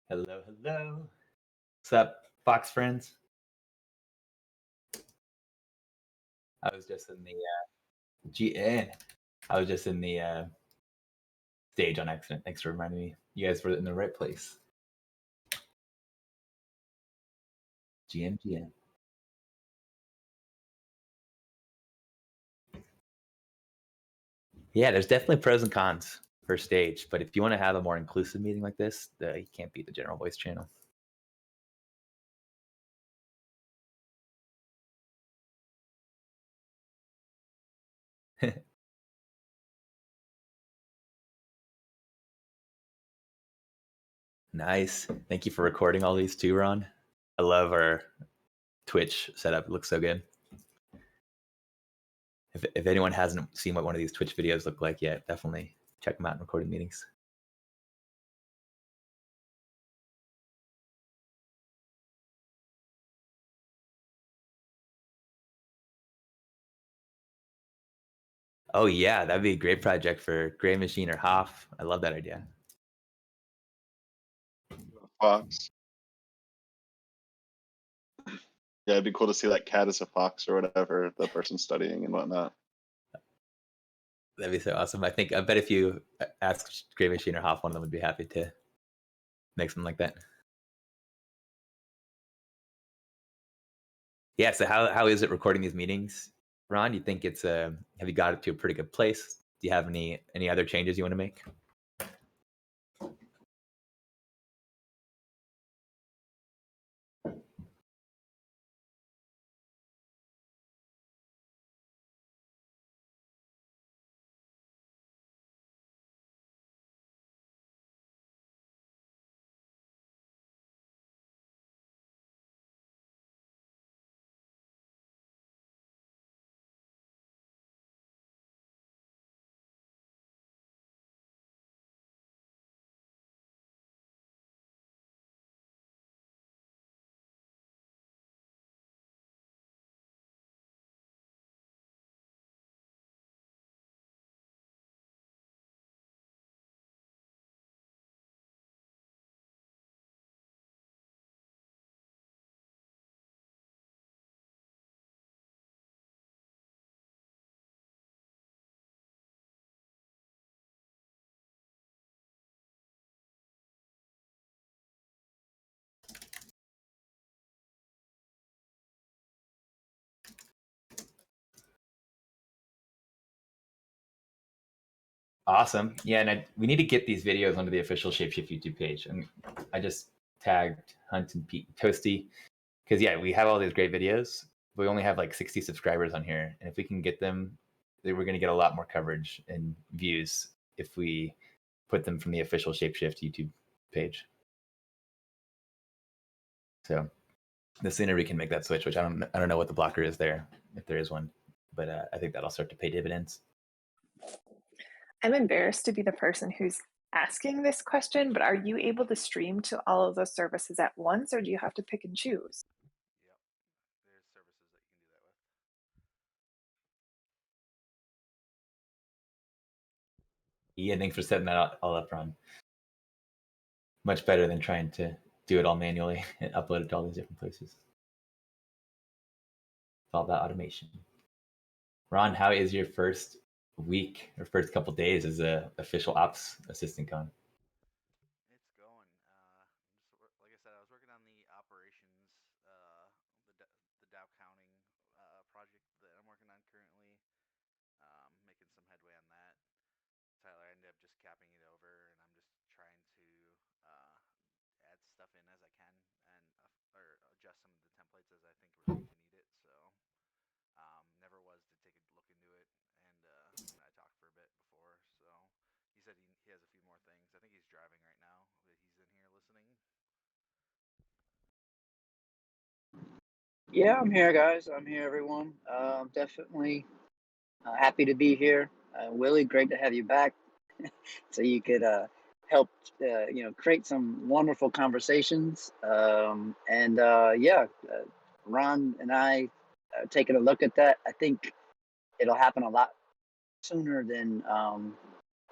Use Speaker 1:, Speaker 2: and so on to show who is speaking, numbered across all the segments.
Speaker 1: Hello, hello. What's up, Fox friends? I was just in the I was just in the stage on accident. Thanks for reminding me. You guys were in the right place. GM. Yeah, there's definitely pros and cons for stage, but if you want to have a more inclusive meeting like this, you can't beat the general voice channel. Nice. Thank you for recording all these too, Ron. I love our Twitch setup. It looks so good. If anyone hasn't seen what one of these Twitch videos look like yet, definitely check them out in recording meetings. Oh yeah, that'd be a great project for Gray Machine or Hoff. I love that idea.
Speaker 2: Fox. Yeah, it'd be cool to see like cat as a fox or whatever the person's studying and whatnot.
Speaker 1: That'd be so awesome. I bet if you ask Gray Machine or Hoff, one of them would be happy to make something like that. Yeah. So how is it recording these meetings, Ron? You think it's have you got it to a pretty good place? Do you have any other changes you want to make? Awesome. Yeah, and we need to get these videos onto the official ShapeShift YouTube page. And I just tagged Hunt and Pete Toasty because yeah, we have all these great videos. But we only have like 60 subscribers on here, and if we can get them, then we're going to get a lot more coverage and views if we put them from the official ShapeShift YouTube page. So the sooner we can make that switch, which I don't know what the blocker is there, if there is one, but I think that'll start to pay dividends.
Speaker 3: I'm embarrassed to be the person who's asking this question, but are you able to stream to all of those services at once, or do you have to pick and choose?
Speaker 4: Yep, there's services that you can do that with.
Speaker 1: Yeah, thanks for setting that all up, Ron. Much better than trying to do it all manually and upload it to all these different places. It's all about automation. Ron, how is your first week or first couple days as a official ops assistant going?
Speaker 4: It's going. Like I said, I was working on the operations, the Dow counting project that I'm working on currently, making some headway on that. Tyler, I ended up just capping it over, and I'm just trying to add stuff in as I can and or adjust some of the templates as I think we're going to need it. So never was to take a look into it, and I talked for a bit before. So he said he has a few more things. I think he's driving right now, but he's in here listening.
Speaker 5: Yeah, I'm here, guys. I'm here, everyone. Definitely happy to be here. Willie, great to have you back. So you could help, create some wonderful conversations. Ron and I taking a look at that. I think it'll happen a lot sooner than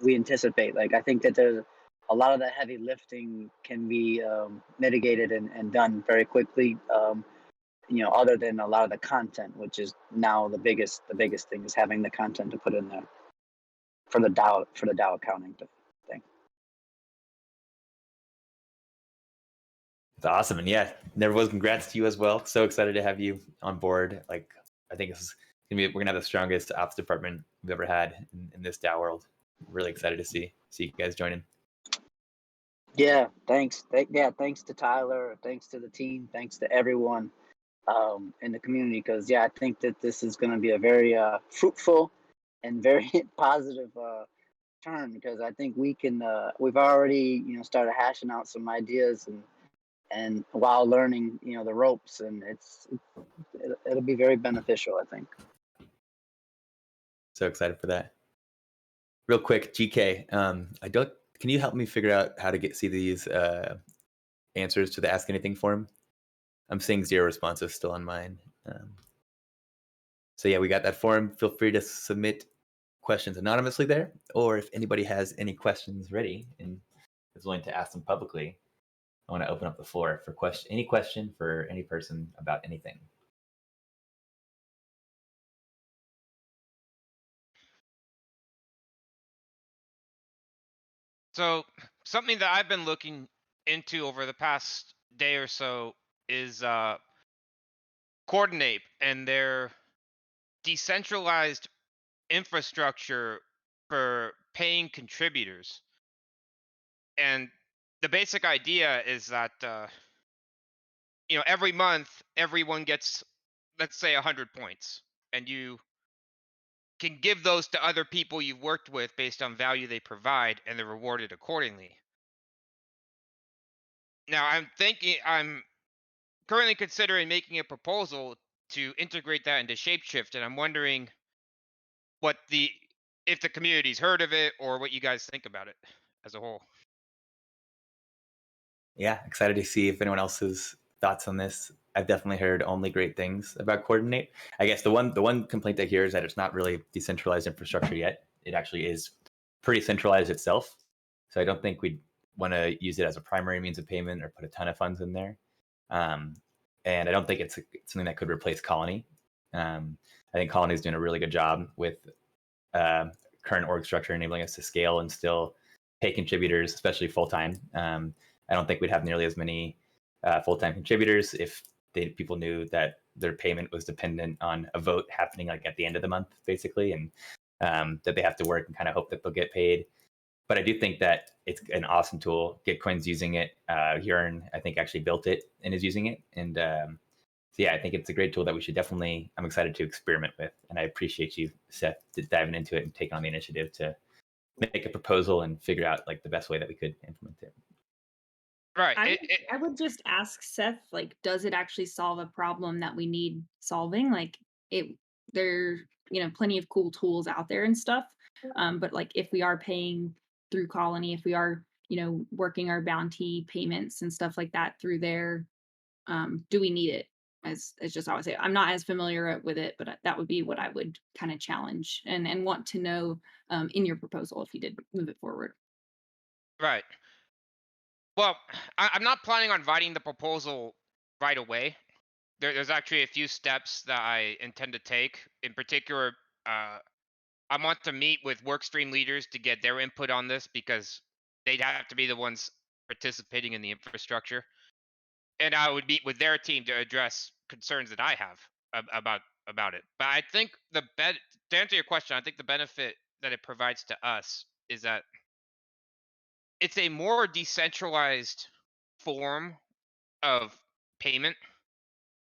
Speaker 5: we anticipate. Like, I think that there's a lot of the heavy lifting can be mitigated and done very quickly. Other than a lot of the content, which is now the biggest thing is having the content to put in there for the DAO accounting thing.
Speaker 1: It's awesome. And yeah, Neverwood, congrats to you as well. So excited to have you on board. Like, I think we're gonna have the strongest ops department we've ever had in this DAO world. Really excited to see you guys joining.
Speaker 5: Yeah, thanks. Thanks to Tyler. Thanks to the team. Thanks to everyone in the community. Because I think that this is going to be a very fruitful and very positive turn. Because I think we've already started hashing out some ideas and while learning the ropes, and it'll be very beneficial, I think.
Speaker 1: So excited for that. Real quick, GK, can you help me figure out how to see these answers to the Ask Anything form? I'm seeing 0 responses still on mine. So yeah, we got that form. Feel free to submit questions anonymously there, or if anybody has any questions ready and is willing to ask them publicly, I want to open up the floor for any question for any person about anything.
Speaker 6: So something that I've been looking into over the past day or so is Coordinate and their decentralized infrastructure for paying contributors. And the basic idea is that every month everyone gets, let's say, 100 points, and you can give those to other people you've worked with based on value they provide, and they're rewarded accordingly. Now I'm currently considering making a proposal to integrate that into ShapeShift, and I'm wondering if the community's heard of it or what you guys think about it as a whole.
Speaker 1: Yeah, excited to see if anyone else's thoughts on this. I've definitely heard only great things about Coordinate. I guess the one complaint I hear is that it's not really decentralized infrastructure yet. It actually is pretty centralized itself. So I don't think we'd want to use it as a primary means of payment or put a ton of funds in there. And I don't think it's something that could replace Colony. I think Colony is doing a really good job with current org structure, enabling us to scale and still pay contributors, especially full-time. I don't think we'd have nearly as many full-time contributors if people knew that their payment was dependent on a vote happening like at the end of the month, basically, and that they have to work and kind of hope that they'll get paid. But I do think that it's an awesome tool. Gitcoin's using it. Yearn, I think, actually built it and is using it. And so yeah, I think it's a great tool that I'm excited to experiment with. And I appreciate you, Seth, diving into it and taking on the initiative to make a proposal and figure out like the best way that we could implement it.
Speaker 6: Right.
Speaker 7: I would just ask Seth, like, does it actually solve a problem that we need solving? Like, there, plenty of cool tools out there and stuff. But like, if we are paying through Colony, if we are, working our bounty payments and stuff like that through there, do we need it? As just I would say, I'm not as familiar with it, but that would be what I would kind of challenge and want to know in your proposal if you did move it forward.
Speaker 6: Right. Well, I'm not planning on writing the proposal right away. There's actually a few steps that I intend to take. In particular, I want to meet with workstream leaders to get their input on this because they'd have to be the ones participating in the infrastructure. And I would meet with their team to address concerns that I have about it. But I think to answer your question, I think the benefit that it provides to us is that it's a more decentralized form of payment.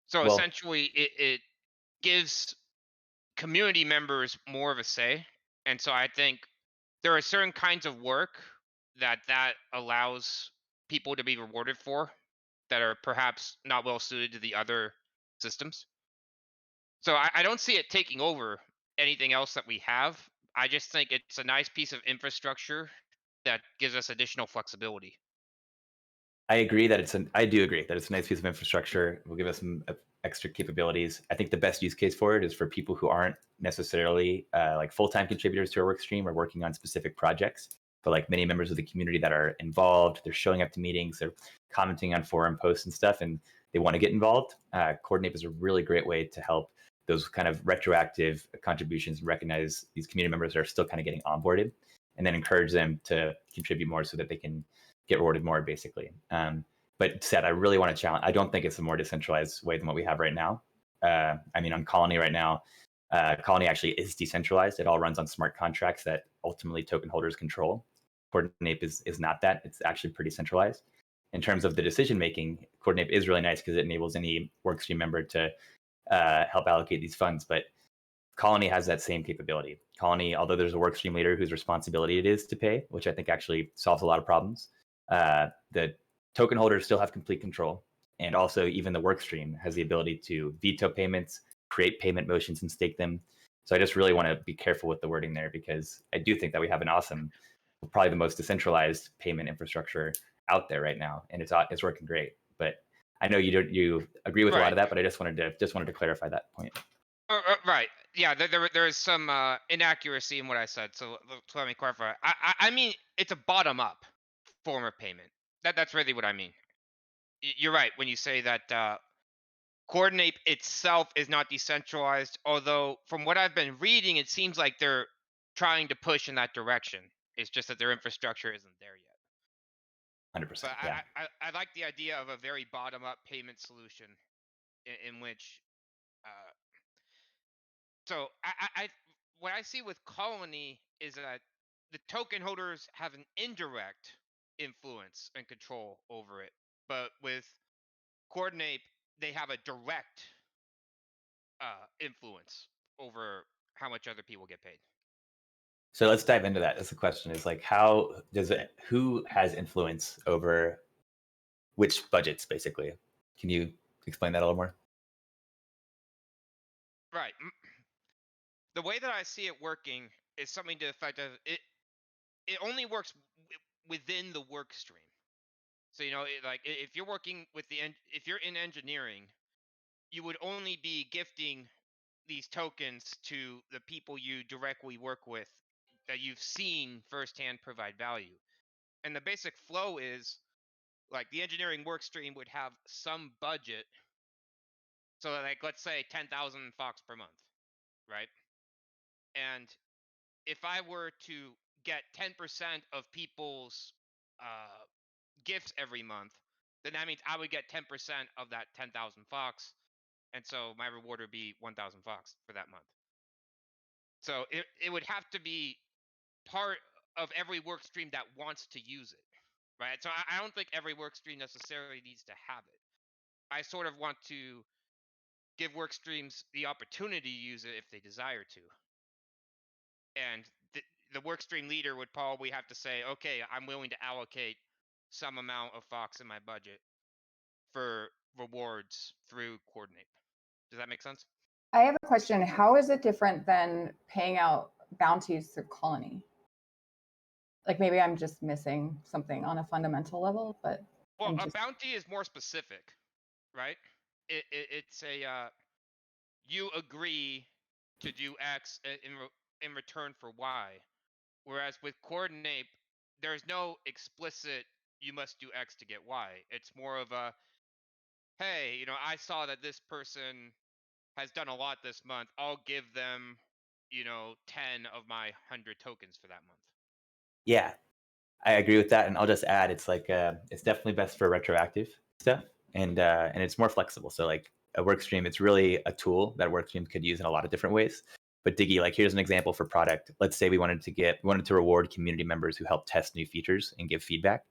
Speaker 6: So
Speaker 1: Well,
Speaker 6: essentially, it gives community members more of a say. And so I think there are certain kinds of work that allows people to be rewarded for that are perhaps not well suited to the other systems. So I don't see it taking over anything else that we have. I just think it's a nice piece of infrastructure that gives us additional flexibility.
Speaker 1: I do agree that it's a nice piece of infrastructure. It will give us some extra capabilities. I think the best use case for it is for people who aren't necessarily like full-time contributors to our work stream or working on specific projects. but like many members of the community that are involved. They're showing up to meetings, they're commenting on forum posts and stuff, and they want to get involved. Coordinape is a really great way to help those kind of retroactive contributions and recognize these community members that are still kind of getting onboarded, and then encourage them to contribute more so that they can get rewarded more, basically. But said, I really want to challenge. I don't think it's a more decentralized way than what we have right now. I mean, on Colony right now, Colony actually is decentralized. It all runs on smart contracts that ultimately token holders control. Coordinape is not that. It's actually pretty centralized. In terms of the decision making, Coordinape is really nice because it enables any workstream member to help allocate these funds. But Colony has that same capability. Colony, although there's a workstream leader whose responsibility it is to pay, which I think actually solves a lot of problems, the token holders still have complete control. And also even the workstream has the ability to veto payments, create payment motions, and stake them. So I just really want to be careful with the wording there, because I do think that we have an awesome, probably the most decentralized payment infrastructure out there right now, and it's working great. But I know you agree with a lot of that, but I just wanted to clarify that point.
Speaker 6: Right. Yeah. There is some inaccuracy in what I said, so let me clarify. I mean, it's a bottom up form of payment. That's really what I mean. You're right when you say that Coordinape itself is not decentralized, although from what I've been reading, it seems like they're trying to push in that direction. It's just that their infrastructure isn't there yet.
Speaker 1: 100%.
Speaker 6: But
Speaker 1: Yeah.
Speaker 6: I like the idea of a very bottom up payment solution in which so what I see with Colony is that the token holders have an indirect influence and control over it, but with Coordinape, they have a direct influence over how much other people get paid.
Speaker 1: So let's dive into that. That's the question: is like, who has influence over which budgets, basically? Can you explain that a little more?
Speaker 6: Right. The way that I see it working is something to the effect of it only works within the work stream. So like if you're working with if you're in engineering, you would only be gifting these tokens to the people you directly work with that you've seen firsthand provide value. And the basic flow is like the engineering work stream would have some budget. So like let's say 10,000 Fox per month, right? And if I were to get 10% of people's gifts every month, then that means I would get 10% of that 10,000 Fox. And so my reward would be 1,000 Fox for that month. So it would have to be part of every work stream that wants to use it, right? So I don't think every work stream necessarily needs to have it. I sort of want to give work streams the opportunity to use it if they desire to. And the work stream leader would probably have to say, okay, I'm willing to allocate some amount of Fox in my budget for rewards through Coordinape. Does that make sense?
Speaker 8: I have a question. How is it different than paying out bounties through Colony? Like maybe I'm just missing something on a fundamental level, but
Speaker 6: well, a bounty is more specific, right? It's a you agree to do X in return for Y, whereas with Coordinape, there's no explicit you must do X to get Y. It's more of a hey, I saw that this person has done a lot this month. I'll give them, 10 of my 100 tokens for that month.
Speaker 1: Yeah, I agree with that, and I'll just add, it's like it's definitely best for retroactive stuff, and it's more flexible. So like a work stream, it's really a tool that a work stream could use in a lot of different ways. But Diggy, like here's an example for product. Let's say we wanted to reward community members who help test new features and give feedback.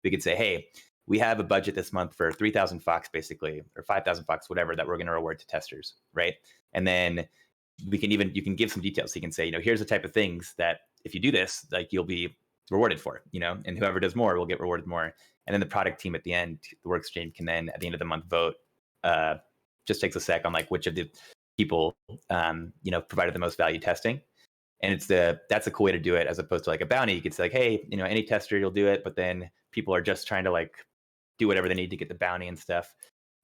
Speaker 1: We could say, hey, we have a budget this month for 3,000 Fox, basically, or 5,000 Fox, whatever, that we're going to reward to testers, right? And then you can give some details. So you can say, here's the type of things that if you do this, like you'll be rewarded for, and whoever does more will get rewarded more. And then the product team at the end, the work stream, can then at the end of the month vote. Just takes a sec on like which of the people provided the most value testing. And that's a cool way to do it, as opposed to like a bounty. You could say like, hey, any tester, you'll do it, but then people are just trying to like do whatever they need to get the bounty and stuff.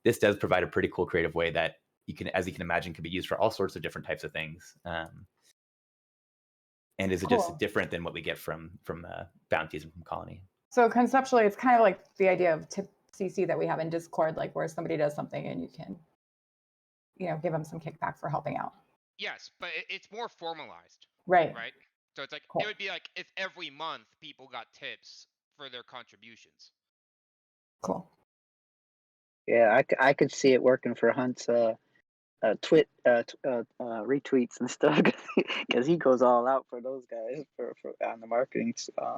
Speaker 1: This does provide a pretty cool creative way that as you can imagine, can be used for all sorts of different types of things. And is it
Speaker 8: Cool.
Speaker 1: just different than what we get from bounties and from Colony?
Speaker 8: So conceptually, it's kind of like the idea of tip CC that we have in Discord, like where somebody does something and you can, give them some kickback for helping out.
Speaker 6: Yes, but it's more formalized,
Speaker 8: Right.
Speaker 6: right? So it's like
Speaker 8: Cool.
Speaker 6: it would be like if every month people got tips for their contributions.
Speaker 8: Cool.
Speaker 5: Yeah, I could see it working for Hunt's retweets and stuff because he goes all out for those guys for on the marketing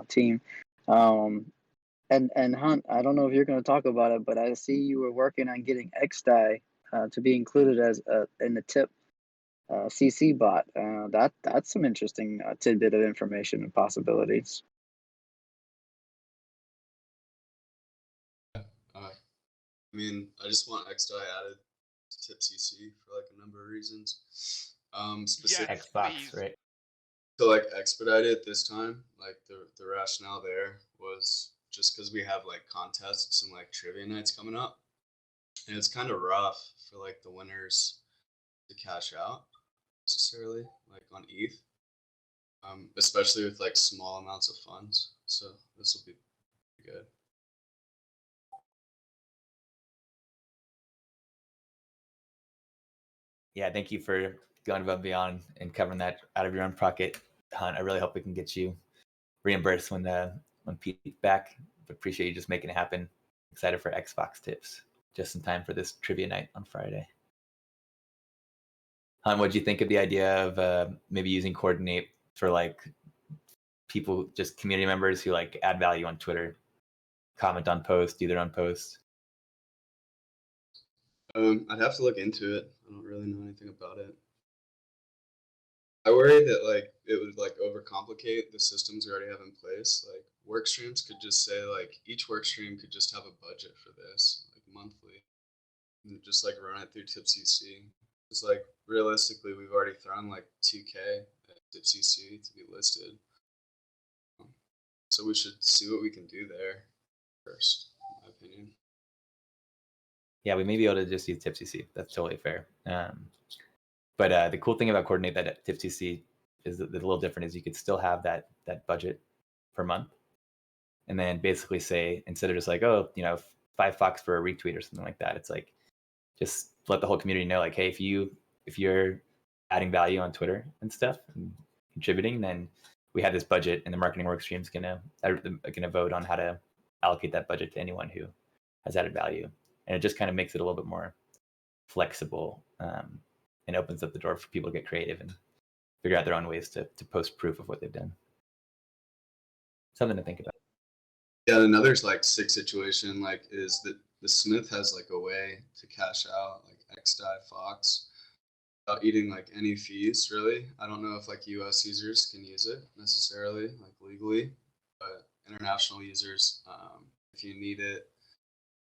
Speaker 5: team. And Hunt, I don't know if you're going to talk about it, but I see you were working on getting XDAI to be included as in the tip CC bot. That's some interesting tidbit of information and possibilities.
Speaker 9: I mean, I just want XDAI added to tip CC for like a number of reasons. Specific
Speaker 6: Yes,
Speaker 1: Xbox,
Speaker 6: please.
Speaker 1: right?
Speaker 9: to like expedite it this time, like the rationale there was just because we have like contests and like trivia nights coming up, and it's kind of rough for like the winners to cash out necessarily like on ETH, especially with like small amounts of funds. So this will be good.
Speaker 1: Yeah, thank you for going above and beyond and covering that out of your own pocket, Hunt. I really hope we can get you reimbursed when Pete's back. But appreciate you just making it happen. Excited for Xbox tips just in time for this trivia night on Friday. Hunt, what do you think of the idea of maybe using Coordinate for like people, just community members who like add value on Twitter, comment on posts, do their own posts?
Speaker 9: I'd have to look into it. I don't really know anything about it. I worry that like it would like overcomplicate the systems we already have in place. Like work streams could just say like each work stream could just have a budget for this, like monthly, and just like run it through TipCC. It's like realistically, we've already thrown like 2K at TipCC to be listed, so we should see what we can do there first, in my opinion.
Speaker 1: Yeah, we may be able to just use TipCC. That's totally fair. But the cool thing about Coordinate that TipCC is that a little different is you could still have that budget per month, and then basically say, instead of just like, oh, $5 for a retweet or something like that, it's like just let the whole community know, like, hey, if you're adding value on Twitter and stuff and contributing, then we have this budget, and the marketing work stream is gonna vote on how to allocate that budget to anyone who has added value, and it just kind of makes it a little bit more flexible, and opens up the door for people to get creative and figure out their own ways to post proof of what they've done. Something to think about.
Speaker 9: Yeah, another like sick situation like is that the Smith has like a way to cash out like XDAI Fox without eating like any fees really. I don't know if like US users can use it necessarily like legally, but international users, if you need it,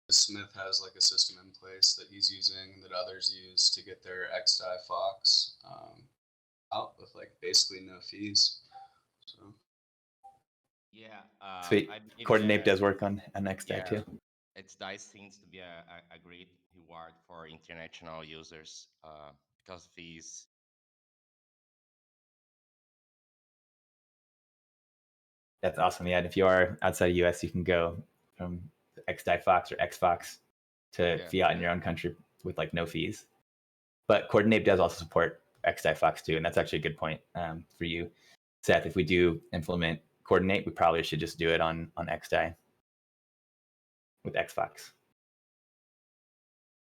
Speaker 9: the Smith has like a system in place that he's using that others use to get their XDAI Fox out with like basically no fees. So
Speaker 10: Yeah.
Speaker 1: Sweet.
Speaker 10: I believe
Speaker 1: Coordinate
Speaker 10: that,
Speaker 1: does work on XDAI
Speaker 10: yeah,
Speaker 1: too.
Speaker 10: XDAI seems to be a great reward for international users because fees.
Speaker 1: That's awesome. Yeah, and if you are outside of US, you can go from XDAI Fox or XFox to
Speaker 10: Yeah.
Speaker 1: fiat in your own country with like no fees. But Coordinate does also support XDAI Fox too, and that's actually a good point for you, Seth. If we do implement Coordinate, we probably should just do it on XDAI with XFox.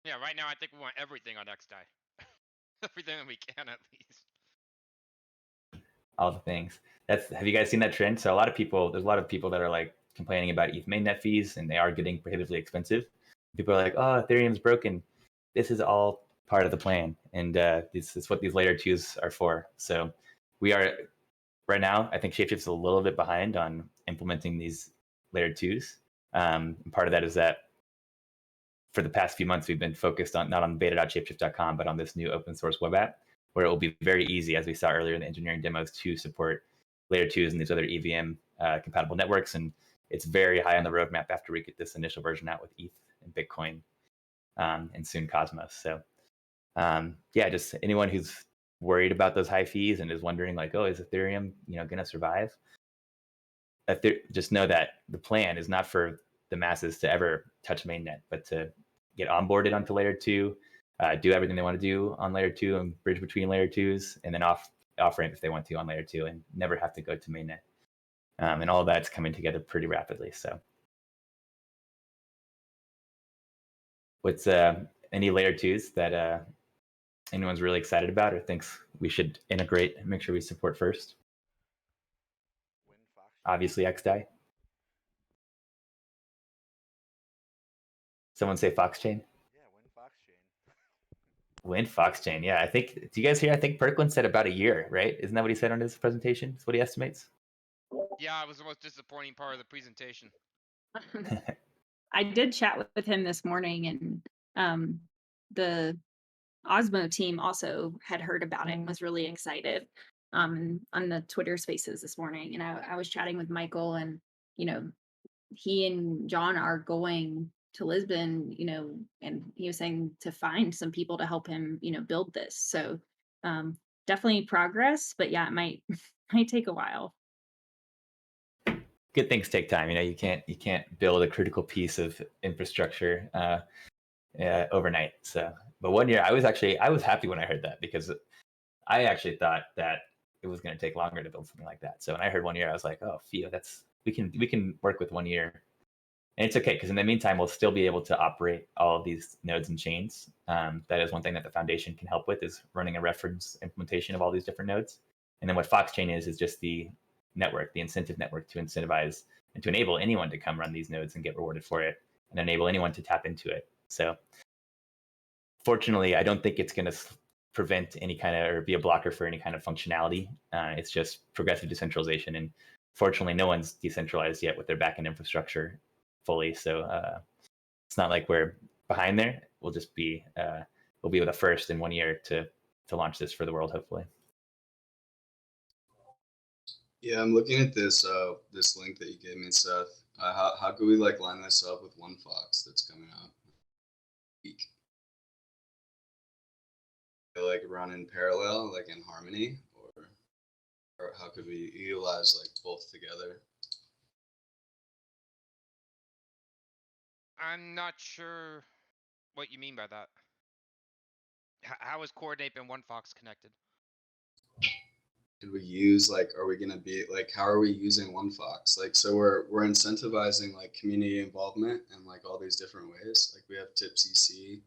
Speaker 6: Yeah, right now I think we want everything on XDAI. Everything that we can, at least.
Speaker 1: All the things. Have you guys seen that trend? So there's a lot of people that are like complaining about ETH mainnet fees, and they are getting prohibitively expensive. People are like, oh, Ethereum's broken. This is all part of the plan, and this is what these layer 2s are for. So we are right now, I think ShapeShift's a little bit behind on implementing these layer 2s. And part of that is that for the past few months, we've been focused on not on beta.shapeshift.com, but on this new open source web app, where it will be very easy, as we saw earlier in the engineering demos, to support layer 2s and these other EVM compatible networks. And it's very high on the roadmap after we get this initial version out with ETH and Bitcoin, and soon Cosmos. So yeah, just anyone who's worried about those high fees and is wondering like, oh, is Ethereum, going to survive? Just know that the plan is not for the masses to ever touch mainnet, but to get onboarded onto layer 2, do everything they want to do on layer 2 and bridge between layer 2s, and then off ramp if they want to on layer 2 and never have to go to mainnet. And all of that's coming together pretty rapidly. So what's any layer 2s that anyone's really excited about or thinks we should integrate and make sure we support first? Obviously XDAI. Someone say Foxchain?
Speaker 4: Yeah,
Speaker 1: Wind Foxchain. Yeah, I think, do you guys hear? I think Perklin said about a year, right? Isn't that what he said on his presentation? That's what he estimates?
Speaker 6: Yeah, it was the most disappointing part of the presentation.
Speaker 7: I did chat with him this morning, and the Osmo team also had heard about it and was really excited on the Twitter spaces this morning. And I was chatting with Michael, and he and John are going to Lisbon, and he was saying to find some people to help him, build this. So definitely progress, but yeah, it might take a while.
Speaker 1: Good things take time. You can't build a critical piece of infrastructure overnight. So, but 1 year, I was happy when I heard that, because I actually thought that it was going to take longer to build something like that. So when I heard 1 year, I was like, oh, phew, we can work with 1 year, and it's okay, because in the meantime, we'll still be able to operate all of these nodes and chains. That is one thing that the foundation can help with, is running a reference implementation of all these different nodes. And then what Foxchain is just the network, the incentive network to incentivize and to enable anyone to come run these nodes and get rewarded for it, and enable anyone to tap into it. So fortunately, I don't think it's going to prevent any kind of, or be a blocker for any kind of functionality. It's just progressive decentralization. And fortunately, no one's decentralized yet with their backend infrastructure fully. So it's not like we're behind there. We'll just be, we'll be the first in 1 year to launch this for the world, hopefully.
Speaker 9: Yeah, I'm looking at this this link that you gave me, Seth. How could we like line this up with One Fox that's coming out? Like run in parallel, like in harmony, or how could we utilize like both together?
Speaker 6: I'm not sure what you mean by that. How is Coordinape and OneFox connected?
Speaker 9: Could we use like, are we gonna be like, how are we using One Fox? Like, so we're incentivizing like community involvement in like all these different ways. Like we have TipCC.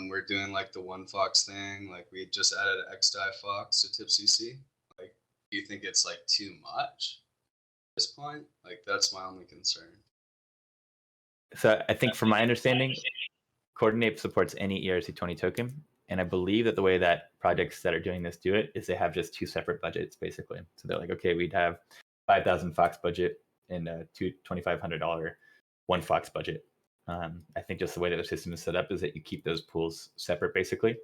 Speaker 9: We're doing like the One Fox thing. Like we just added XDAI Fox to TipCC. Like, do you think it's like too much at this point? Like that's my only concern.
Speaker 1: So I think from my understanding, Coordinape supports any ERC20 token. And I believe that the way that projects that are doing this do it is they have just two separate budgets, basically. So they're like, okay, we'd have 5,000 Fox budget and a $2,500 One Fox budget. I think just the way that the system is set up is that you keep those pools separate, basically.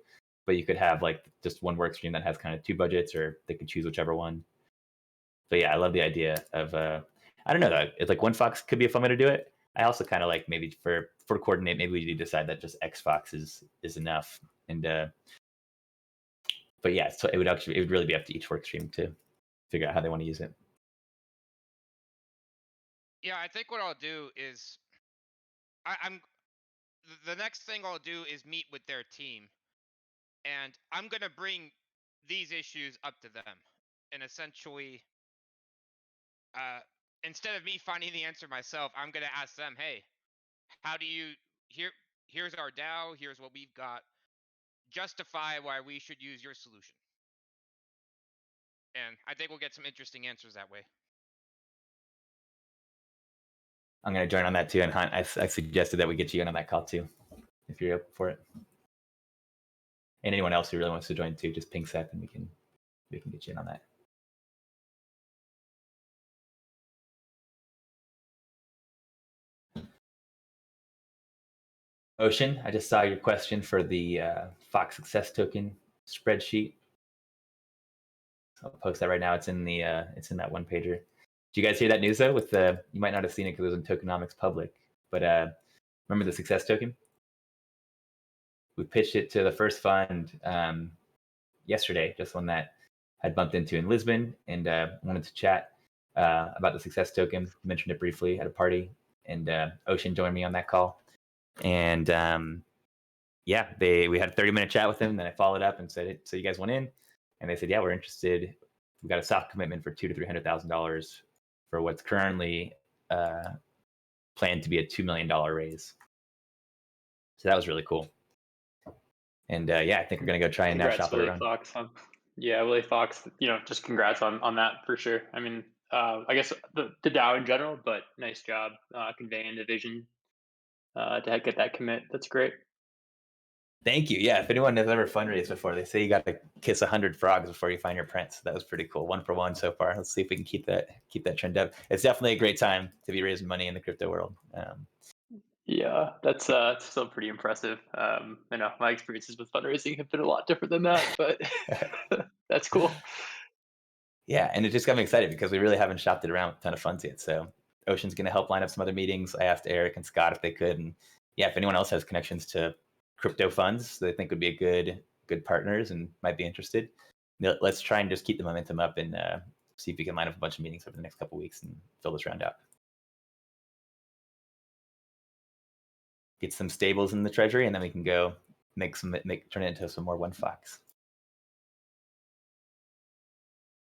Speaker 1: But you could have like just one work stream that has kind of two budgets, or they could choose whichever one. But yeah, I love the idea of, I don't know, though. It's like One Fox could be a fun way to do it. I also kind of like maybe for Coordinape, maybe we do decide that just X Fox is enough. And but yeah, so it would really be up to each work stream to figure out how they want to use it.
Speaker 6: Yeah, I think what I'll do is the next thing I'll do is meet with their team, and I'm gonna bring these issues up to them, and essentially, instead of me finding the answer myself, I'm gonna ask them, hey, how do you here's our DAO, here's what we've got, justify why we should use your solution. And I think we'll get some interesting answers that way.
Speaker 1: I'm going to join on that too. And Hunt, I suggested that we get you in on that call too, if you're up for it. And anyone else who really wants to join too, just ping Seth and we can get you in on that. Ocean, I just saw your question for the Fox Success Token spreadsheet. So I'll post that right now. It's in the it's in that one pager. Did you guys hear that news though? With the, you might not have seen it because it was in Tokenomics Public, but remember the Success Token? We pitched it to the first fund yesterday, just one that I had bumped into in Lisbon, and wanted to chat about the success token. Mentioned it briefly at a party, and Ocean joined me on that call. And yeah, we had a 30-minute chat with them. And then I followed up and said, "So you guys went in?" And they said, "Yeah, we're interested. We've got a soft commitment for $200,000 to $300,000 for what's currently planned to be a $2 million raise." So that was really cool. And yeah, I think we're gonna go try and now shop it around.
Speaker 11: Fox. Yeah, Willie Fox. Just congrats on that for sure. I mean, I guess the DAO in general, but nice job conveying the vision to get that commit. That's great.
Speaker 1: Thank you. Yeah, if anyone has ever fundraised before, they say you got to kiss 100 frogs before you find your prince. That was pretty cool. 1 for 1 so far. Let's see if we can keep that trend up. It's definitely a great time to be raising money in the crypto world.
Speaker 11: Yeah, that's still pretty impressive. I know my experiences with fundraising have been a lot different than that, but that's cool.
Speaker 1: Yeah, and it just got me excited because we really haven't shopped it around with a ton of funds yet. So Ocean's going to help line up some other meetings. I asked Eric and Scott if they could, and yeah, if anyone else has connections to crypto funds they think would be a good partners and might be interested, let's try and just keep the momentum up and see if we can line up a bunch of meetings over the next couple of weeks and fill this round out. Get some stables in the treasury, and then we can go turn it into some more one fox.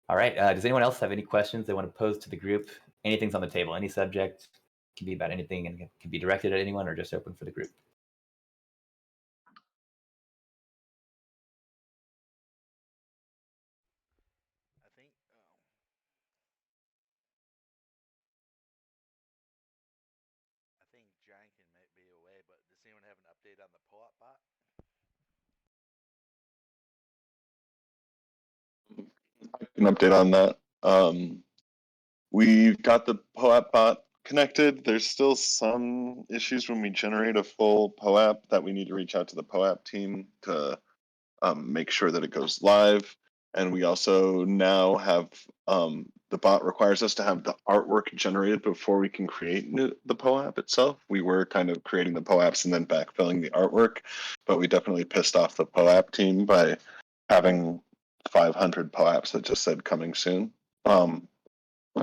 Speaker 1: All right. Does anyone else have any questions they want to pose to the group? Anything's on the table. Any subject can be about anything, and can be directed at anyone or just open for the group.
Speaker 4: I think Jankin might be away, but does anyone have an update on the POAP bot?
Speaker 2: An update on that. We've got the POAP bot connected. There's still some issues when we generate a full POAP that we need to reach out to the POAP team to make sure that it goes live. And we also now have the bot requires us to have the artwork generated before we can create the POAP itself. We were kind of creating the POAPs and then backfilling the artwork, but we definitely pissed off the POAP team by having 500 POAPs that just said coming soon.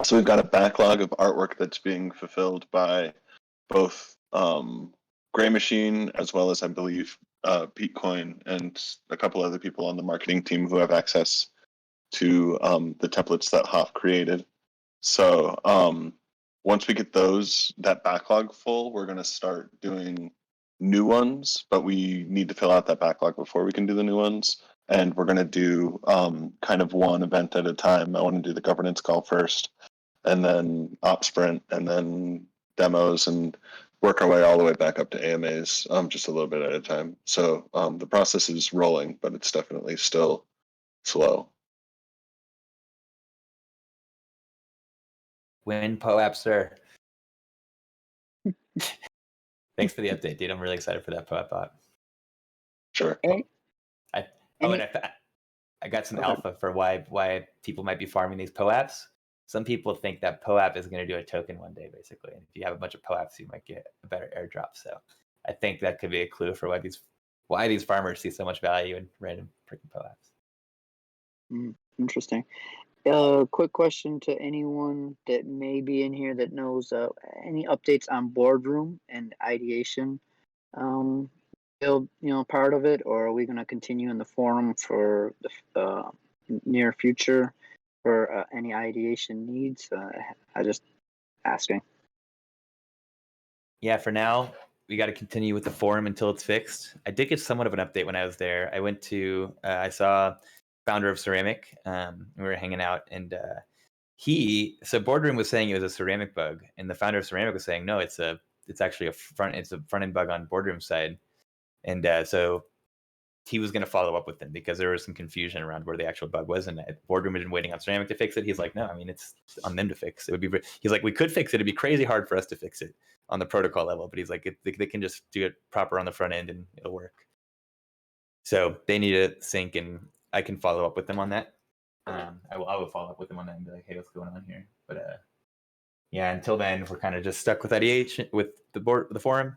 Speaker 2: So we've got a backlog of artwork that's being fulfilled by both Gray Machine as well as, I believe, Petecoin and a couple other people on the marketing team who have access to the templates that Hoff created. So once we get that backlog full, we're going to start doing new ones, but we need to fill out that backlog before we can do the new ones. And we're going to do kind of one event at a time. I want to do the governance call first, and then op sprint, and then demos, and work our way all the way back up to AMAs, just a little bit at a time. So the process is rolling, but it's definitely still slow.
Speaker 1: Win POAP, sir. Thanks for the update, dude. I'm really excited for that POAP bot.
Speaker 2: Sure.
Speaker 1: I got some alpha for why people might be farming these POAPs. Some people think that POAP is going to do a token one day, basically. And if you have a bunch of POAPs, you might get a better airdrop. So I think that could be a clue for why these farmers see so much value in random freaking POAPs.
Speaker 5: Interesting. Quick question to anyone that may be in here that knows any updates on boardroom and ideation build, part of it, or are we going to continue in the forum for the near future for any ideation needs? I just asking.
Speaker 1: Yeah, for now, we got to continue with the forum until it's fixed. I did get somewhat of an update when I was there. I saw founder of Ceramic, and we were hanging out, and so Boardroom was saying it was a ceramic bug, and the founder of Ceramic was saying no, it's actually a front end bug on Boardroom's side, and so he was going to follow up with them because there was some confusion around where the actual bug was, and Boardroom had been waiting on Ceramic to fix it. He's like, no, I mean it's on them to fix. It would be. He's like, we could fix it. It'd be crazy hard for us to fix it on the protocol level, but he's like, they can just do it proper on the front end and it'll work. So they need to sync, and I can follow up with them on that. I will follow up with them on that and be like, hey, what's going on here? But yeah, until then, we're kind of just stuck with ideation with the forum.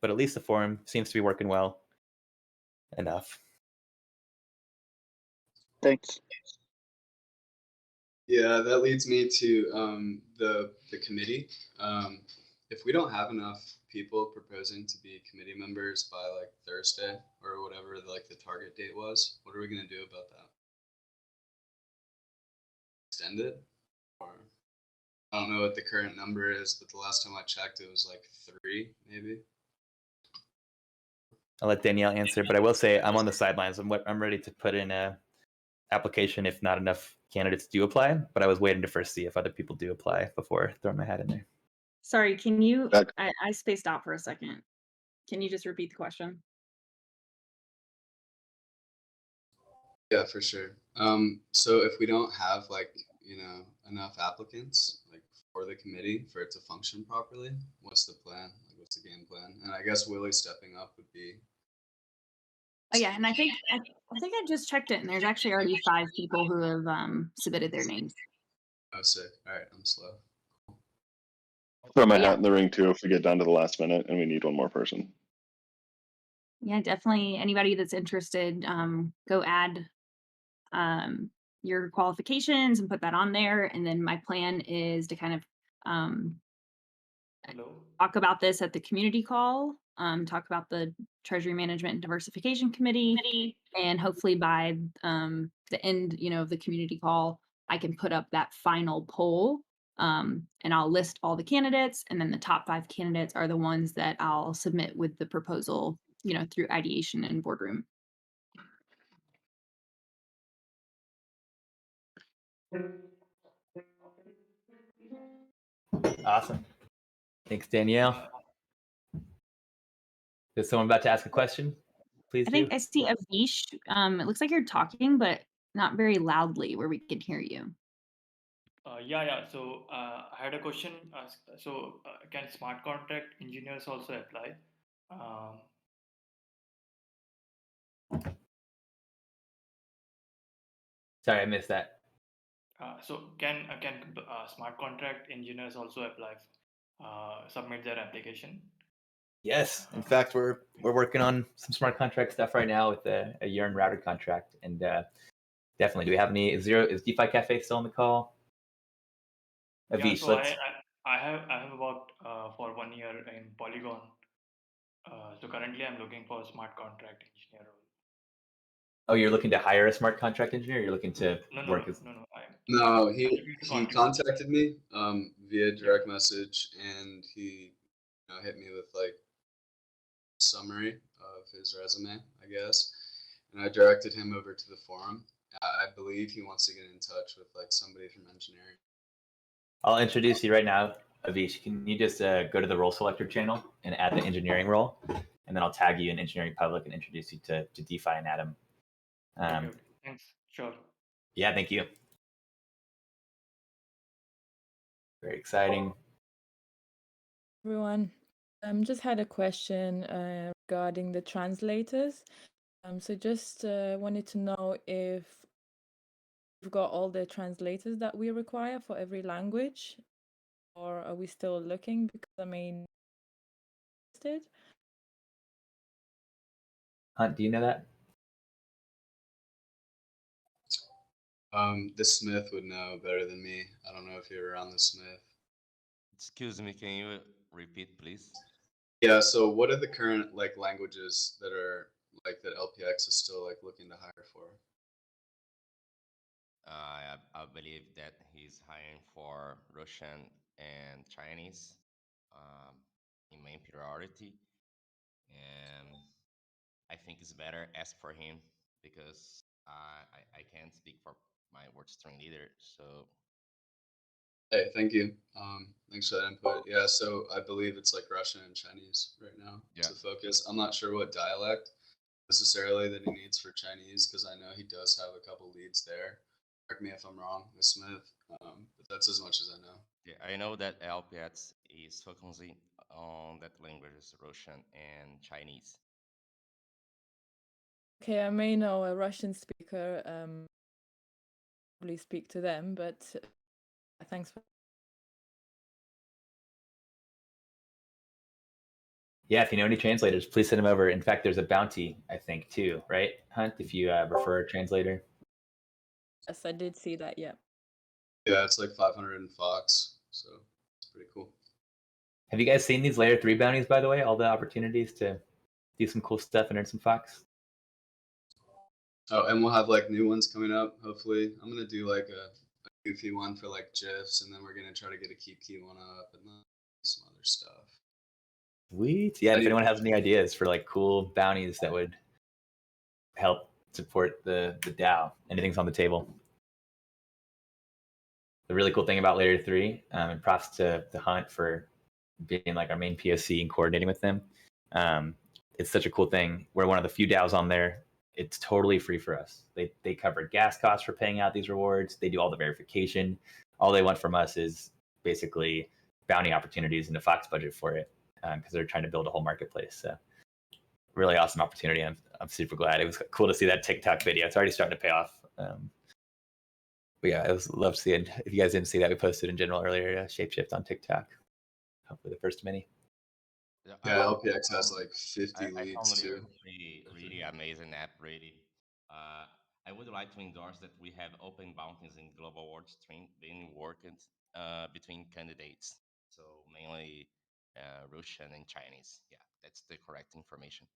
Speaker 1: But at least the forum seems to be working well enough.
Speaker 5: Thanks.
Speaker 9: Yeah, that leads me to the committee. If we don't have enough people proposing to be committee members by like Thursday or whatever like the target date was, what are we gonna do about that? Extend it? Or I don't know what the current number is, but the last time I checked, it was like 3, maybe.
Speaker 1: I'll let Danielle answer, but I will say I'm on the sidelines. I'm ready to put in a application if not enough candidates do apply, but I was waiting to first see if other people do apply before throwing my hat in there.
Speaker 7: Sorry, can you?
Speaker 2: Back.
Speaker 7: I spaced out for a second. Can you just repeat the question?
Speaker 9: Yeah, for sure. So if we don't have like, you know, enough applicants like for the committee for it to function properly, what's the plan? Like, what's the game plan? And I guess Willie stepping up would be.
Speaker 7: Oh yeah, and I think I just checked it, and there's actually already 5 people who have submitted their names.
Speaker 9: Oh, sick. All right, I'm slow.
Speaker 2: Throw my
Speaker 7: Yeah.
Speaker 2: hat in the ring too if we get down to the last minute and we need one more person.
Speaker 7: Yeah, definitely. Anybody that's interested, go add your qualifications and put that on there. And then my plan is to kind of
Speaker 11: Hello.
Speaker 7: talk about this at the community call, talk about the Treasury Management and Diversification Committee, and hopefully by the end, of the community call, I can put up that final poll, and I'll list all the candidates, and then the top 5 candidates are the ones that I'll submit with the proposal, through ideation and boardroom.
Speaker 1: Awesome. Thanks, Danielle. Is someone about to ask a question? Please
Speaker 7: I
Speaker 1: do.
Speaker 7: think I see Avish. It looks like you're talking, but not very loudly where we can hear you.
Speaker 12: Yeah. So I had a question. Can smart contract engineers also apply?
Speaker 1: Sorry, I missed that.
Speaker 12: So can smart contract engineers also apply, submit their application?
Speaker 1: Yes. In fact, we're working on some smart contract stuff right now with a yearn router contract, and definitely. Do we have any? Is DeFi Cafe still on the call? Avish,
Speaker 12: So
Speaker 1: let's.
Speaker 12: I have worked for 1 year in Polygon. So currently I'm looking for a smart contract engineer role.
Speaker 1: Oh, you're looking to hire a smart contract engineer? Or you're looking to work as.
Speaker 9: No, he contacted me via direct message, and he hit me with like summary of his resume, I guess, and I directed him over to the forum. I believe he wants to get in touch with like somebody from engineering.
Speaker 1: I'll introduce you right now, Avish. Can you just go to the role selector channel and add the engineering role, and then I'll tag you in engineering public and introduce you to DeFi and Adam.
Speaker 12: Okay. Thanks. Sure.
Speaker 1: Yeah, thank you. Very exciting.
Speaker 13: Everyone, just had a question regarding the translators. So just wanted to know if we've got all the translators that we require for every language, or are we still looking? Because
Speaker 1: Hunt, do you know that?
Speaker 9: The Smith would know better than me. I don't know if you're around the Smith.
Speaker 10: Excuse me, can you repeat, please?
Speaker 9: Yeah, so what are the current like languages that are like that LPX is still like looking to hire for?
Speaker 10: I believe that he's hiring for Russian and Chinese in main priority, and I think it's better ask for him because I can't speak for my work stream leader. So
Speaker 9: Hey, thank you. Thanks for that input. Yeah, so I believe it's like Russian and Chinese right now to focus. I'm not sure what dialect necessarily that he needs for Chinese because I know he does have a couple leads there. Correct me if I'm wrong, Ms. Smith, but that's as much as I know.
Speaker 10: yeah, I know that LPX is focusing on that languages, Russian and Chinese.
Speaker 13: Okay, I may know a Russian speaker. Probably speak to them, but thanks for.
Speaker 1: Yeah, if you know any translators, please send them over. In fact, there's a bounty, I think, too, right, Hunt? If you refer a translator.
Speaker 13: Yes, I did see that. Yeah.
Speaker 9: Yeah, it's like 500 in Fox, so it's pretty cool.
Speaker 1: Have you guys seen these layer 3 bounties, by the way? All the opportunities to do some cool stuff and earn some Fox?
Speaker 9: Oh, and we'll have like new ones coming up, hopefully. I'm gonna do like a goofy one for like GIFs, and then we're gonna try to get a keep key one up and then some other stuff.
Speaker 1: Sweet. Yeah, if anyone has any ideas for like cool bounties that would help support the DAO, anything's on the table. The really cool thing about layer 3, and props to Hunt for being like our main POC and coordinating with them. It's such a cool thing. We're one of the few DAOs on there. It's totally free for us. They cover gas costs for paying out these rewards. They do all the verification. All they want from us is basically bounty opportunities and a Fox budget for it, because they're trying to build a whole marketplace. So really awesome opportunity. I'm super glad. It was cool to see that TikTok video. It's already starting to pay off. But yeah, I love to see it. If you guys didn't see that, we posted in general earlier, ShapeShift on TikTok. Hopefully the first of many.
Speaker 9: Yeah, LPX has like 50
Speaker 10: I
Speaker 9: leads
Speaker 10: found
Speaker 9: too.
Speaker 10: really amazing app, really. I would like to endorse that we have open bounties in global world stream being worked between candidates. So mainly Russian and Chinese. Yeah, that's the correct information.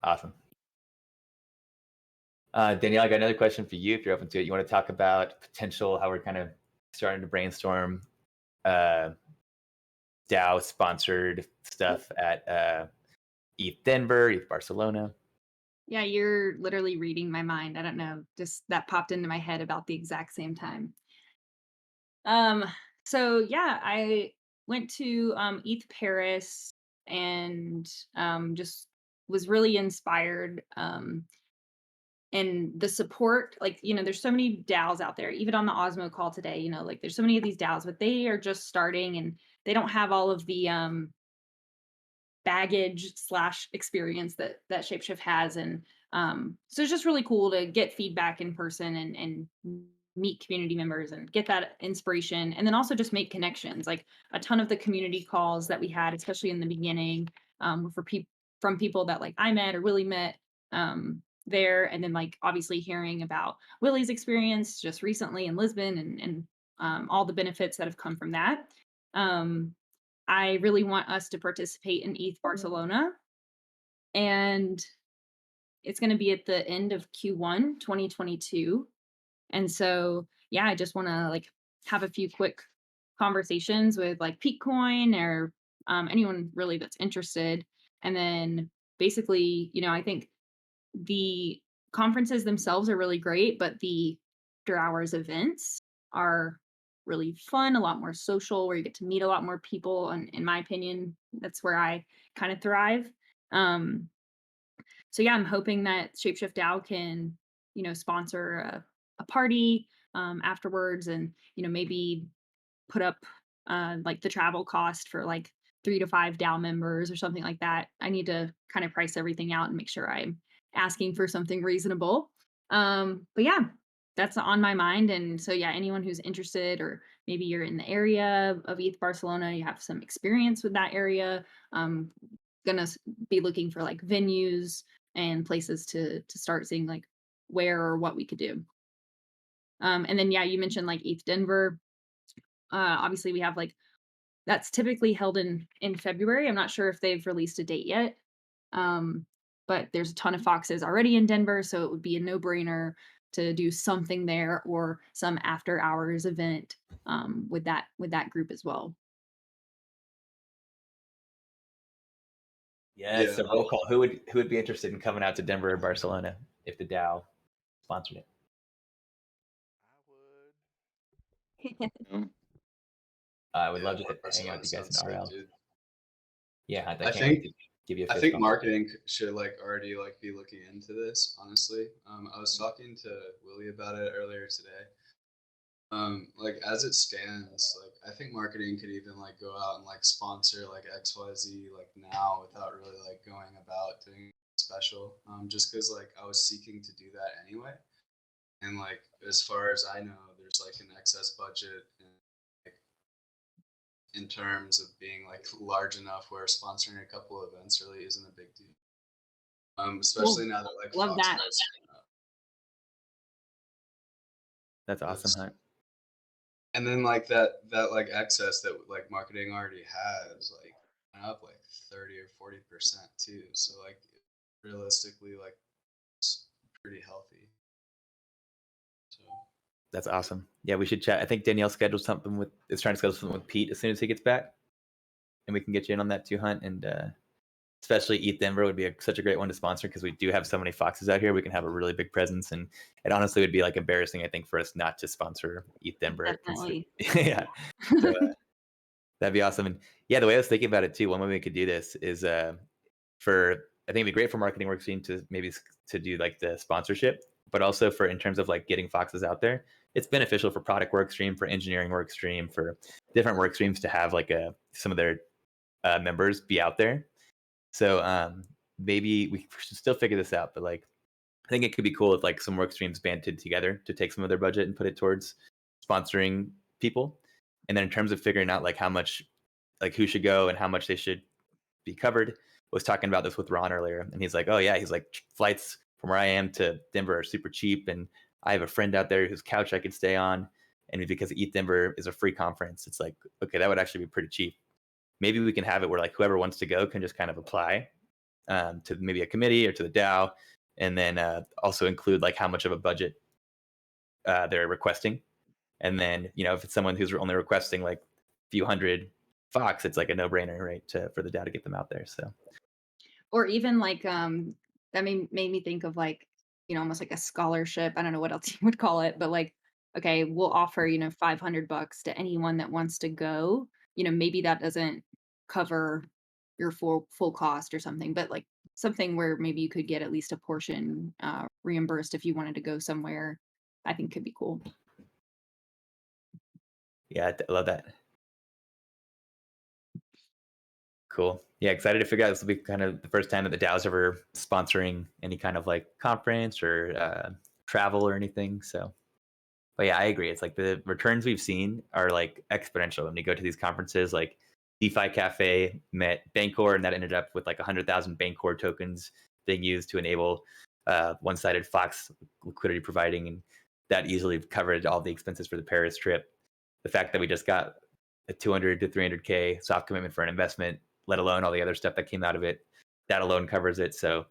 Speaker 1: Awesome. Danielle, I got another question for you if you're open to it. You want to talk about potential, how we're kind of starting to brainstorm DAO sponsored stuff at ETH Denver, ETH Barcelona?
Speaker 7: Yeah, you're literally reading my mind. I don't know, just that popped into my head about the exact same time. So yeah, I went to ETH Paris and just was really inspired. And the support, like, there's so many DAOs out there, even on the Osmo call today, like there's so many of these DAOs, but they are just starting and they don't have all of the baggage / experience that ShapeShift has. And so it's just really cool to get feedback in person and meet community members and get that inspiration, and then also just make connections. Like a ton of the community calls that we had, especially in the beginning, were for from people that like I met or Willie met there, and then like obviously hearing about Willie's experience just recently in Lisbon and all the benefits that have come from that. I really want us to participate in ETH Barcelona, and it's going to be at the end of Q1 2022. And so, yeah, I just want to like have a few quick conversations with like Peakcoin or anyone really that's interested. And then basically, I think the conferences themselves are really great, but the after hours events are really fun, a lot more social, where you get to meet a lot more people. And in my opinion, that's where I kind of thrive. So yeah, I'm hoping that ShapeShiftDAO can, sponsor a party afterwards, and maybe put up like the travel cost for like 3 to 5 DAO members or something like that. I need to kind of price everything out and make sure I'm asking for something reasonable. But yeah, that's on my mind. And so yeah, anyone who's interested, or maybe you're in the area of ETH Barcelona, you have some experience with that area, gonna be looking for like venues and places to start seeing like where or what we could do. And then yeah, you mentioned like ETH Denver. Obviously we have like, that's typically held in February. I'm not sure if they've released a date yet. But there's a ton of Foxes already in Denver, so it would be a no-brainer to do something there, or some after hours event with that group as well.
Speaker 1: Yes, a roll call. Who would be interested in coming out to Denver or Barcelona if the DAO sponsored it? I would love to hang out with you guys in RL.
Speaker 9: Dude.
Speaker 1: Yeah, I can't
Speaker 9: think
Speaker 1: wait to give you a
Speaker 9: I
Speaker 1: fist
Speaker 9: think
Speaker 1: bump.
Speaker 9: marketing should like already like be looking into this, honestly. I was talking to Willie about it earlier today. Like as it stands, like I think marketing could even like go out and like sponsor like XYZ like now without really like going about doing special. Just because like I was seeking to do that anyway. And like as far as I know, there's like an excess budget in terms of being like large enough where sponsoring a couple of events really isn't a big deal. Especially now that like
Speaker 7: love
Speaker 9: Fox
Speaker 7: that.
Speaker 9: price went up.
Speaker 1: That's awesome, Hunt.
Speaker 9: And then like that like excess that like marketing already has like went up like 30 or 40% too. So like realistically, like it's pretty healthy. So
Speaker 1: That's awesome. Yeah, we should chat. I think Danielle scheduled something is trying to schedule something with Pete as soon as he gets back, and we can get you in on that too, Hunt. And especially ETH Denver would be such a great one to sponsor because we do have so many foxes out here. We can have a really big presence, and it honestly would be like embarrassing, I think, for us not to sponsor ETH Denver.
Speaker 7: Definitely.
Speaker 1: Yeah. So, that'd be awesome. And yeah, the way I was thinking about it too, one way we could do this is I think it'd be great for marketing work stream to maybe to do like the sponsorship, but also for in terms of like getting foxes out there. It's beneficial for product work stream, for engineering work stream, for different work streams to have like some of their members be out there. So maybe we should still figure this out, but like I think it could be cool if like some work streams banded together to take some of their budget and put it towards sponsoring people. And then in terms of figuring out like how much, like who should go and how much they should be covered, was talking about this with Ron earlier, and he's like, oh yeah, he's like, flights from where I am to Denver are super cheap, and I have a friend out there whose couch I could stay on, and because ETH Denver is a free conference, it's like, okay, that would actually be pretty cheap. Maybe we can have it where like whoever wants to go can just kind of apply to maybe a committee or to the DAO, and then also include like how much of a budget they're requesting. And then, if it's someone who's only requesting like a few hundred Fox, it's like a no-brainer, right, for the DAO to get them out there. So,
Speaker 7: or even like that made me think of like, almost like a scholarship. I don't know what else you would call it, but like, okay, we'll offer, $500 to anyone that wants to go. Maybe that doesn't cover your full cost or something, but like something where maybe you could get at least a portion reimbursed if you wanted to go somewhere, I think could be cool.
Speaker 1: Yeah, I love that. Cool. Yeah, excited to figure out. This will be kind of the first time that the DAO's ever sponsoring any kind of like conference or travel or anything. So, but yeah, I agree. It's like the returns we've seen are like exponential when you go to these conferences. Like DeFi Cafe met Bancor, and that ended up with like 100,000 Bancor tokens being used to enable one-sided Fox liquidity providing, and that easily covered all the expenses for the Paris trip. The fact that we just got a 200 to 300K soft commitment for an investment, let alone all the other stuff that came out of it, that alone covers it. So,